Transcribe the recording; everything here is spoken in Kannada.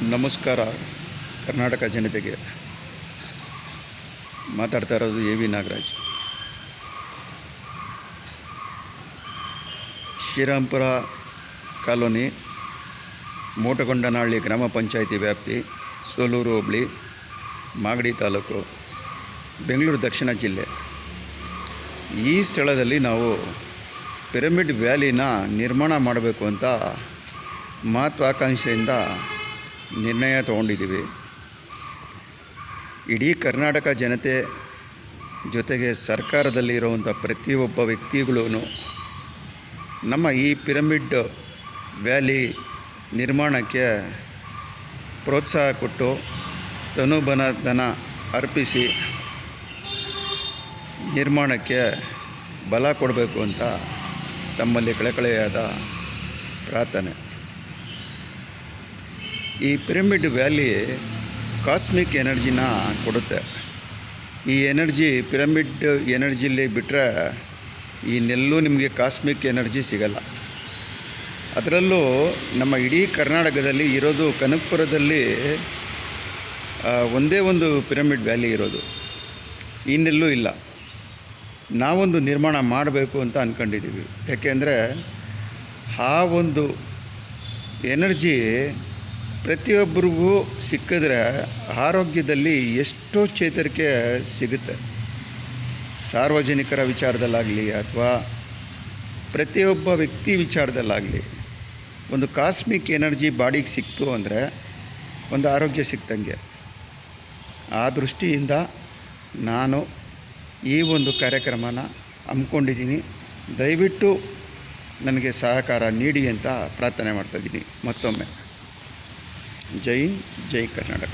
ನಮಸ್ಕಾರ ಕರ್ನಾಟಕ ಜನತೆಗೆ. ಮಾತಾಡ್ತಾ ಇರೋದು A V Nagaraj. Srirampura colony, Motagondanahalli ಗ್ರಾಮ ಪಂಚಾಯಿತಿ ವ್ಯಾಪ್ತಿ, ಸೋಲೂರು ಹೋಬಳಿ, ಮಾಗಡಿ ತಾಲೂಕು, ಬೆಂಗಳೂರು ದಕ್ಷಿಣ ಜಿಲ್ಲೆ. ಈ ಸ್ಥಳದಲ್ಲಿ ನಾವು ಪಿರಮಿಡ್ ವ್ಯಾಲಿನ ನಿರ್ಮಾಣ ಮಾಡಬೇಕು ಅಂತ ಮಹತ್ವಾಕಾಂಕ್ಷೆಯಿಂದ ನಿರ್ಣಯ ತಗೊಂಡಿದ್ದೀವಿ. ಇಡೀ ಕರ್ನಾಟಕ ಜನತೆ ಜೊತೆಗೆ ಸರ್ಕಾರದಲ್ಲಿ ಇರುವಂಥ ಪ್ರತಿಯೊಬ್ಬ ವ್ಯಕ್ತಿಗಳೂ ನಮ್ಮ ಈ ಪಿರಮಿಡ್ ವ್ಯಾಲಿ ನಿರ್ಮಾಣಕ್ಕೆ ಪ್ರೋತ್ಸಾಹ ಕೊಟ್ಟು ಧನ ಅರ್ಪಿಸಿ ನಿರ್ಮಾಣಕ್ಕೆ ಬಲ ಕೊಡಬೇಕು ಅಂತ ತಮ್ಮಲ್ಲಿ ಕಳಕಳಿಯಾದ ಪ್ರಾರ್ಥನೆ. ಈ ಪಿರಮಿಡ್ ವ್ಯಾಲಿ ಕಾಸ್ಮಿಕ್ ಎನರ್ಜಿನ ಕೊಡುತ್ತೆ. ಈ ಎನರ್ಜಿ ಪಿರಮಿಡ್ ಎನರ್ಜಿಲಿ ಬಿಟ್ಟರೆ ಇನ್ನೆಲ್ಲೂ ನಿಮಗೆ ಕಾಸ್ಮಿಕ್ ಎನರ್ಜಿ ಸಿಗಲ್ಲ. ಅದರಲ್ಲೂ ನಮ್ಮ ಇಡೀ ಕರ್ನಾಟಕದಲ್ಲಿ ಇರೋದು ಕನಕಪುರದಲ್ಲಿ ಒಂದೇ ಒಂದು ಪಿರಮಿಡ್ ವ್ಯಾಲಿ ಇರೋದು, ಇನ್ನೆಲ್ಲೂ ಇಲ್ಲ. ನಾವೊಂದು ನಿರ್ಮಾಣ ಮಾಡಬೇಕು ಅಂತ ಅಂದ್ಕೊಂಡಿದ್ದೀವಿ. ಯಾಕೆಂದರೆ ಆ ಒಂದು ಎನರ್ಜಿ ಪ್ರತಿಯೊಬ್ಬರಿಗೂ ಸಿಕ್ಕಿದ್ರೆ ಆರೋಗ್ಯದಲ್ಲಿ ಎಷ್ಟೋ ಚೇತರಿಕೆ ಸಿಗುತ್ತೆ. ಸಾರ್ವಜನಿಕರ ವಿಚಾರದಲ್ಲಾಗಲಿ ಅಥವಾ ಪ್ರತಿಯೊಬ್ಬ ವ್ಯಕ್ತಿ ವಿಚಾರದಲ್ಲಾಗಲಿ ಒಂದು ಕಾಸ್ಮಿಕ್ ಎನರ್ಜಿ ಬಾಡಿಗೆ ಸಿಕ್ತು ಅಂದರೆ ಒಂದು ಆರೋಗ್ಯ ಸಿಕ್ತಂಗೆ. ಆ ದೃಷ್ಟಿಯಿಂದ ನಾನು ಈ ಒಂದು ಕಾರ್ಯಕ್ರಮನ ಹಮ್ಮಿಕೊಂಡಿದ್ದೀನಿ. ದಯವಿಟ್ಟು ನನಗೆ ಸಹಕಾರ ನೀಡಿ ಅಂತ ಪ್ರಾರ್ಥನೆ ಮಾಡ್ತಾಯಿದ್ದೀನಿ. ಮತ್ತೊಮ್ಮೆ ಜೈ ಹಿಂದ್, ಜೈ ಕರ್ನಾಟಕ.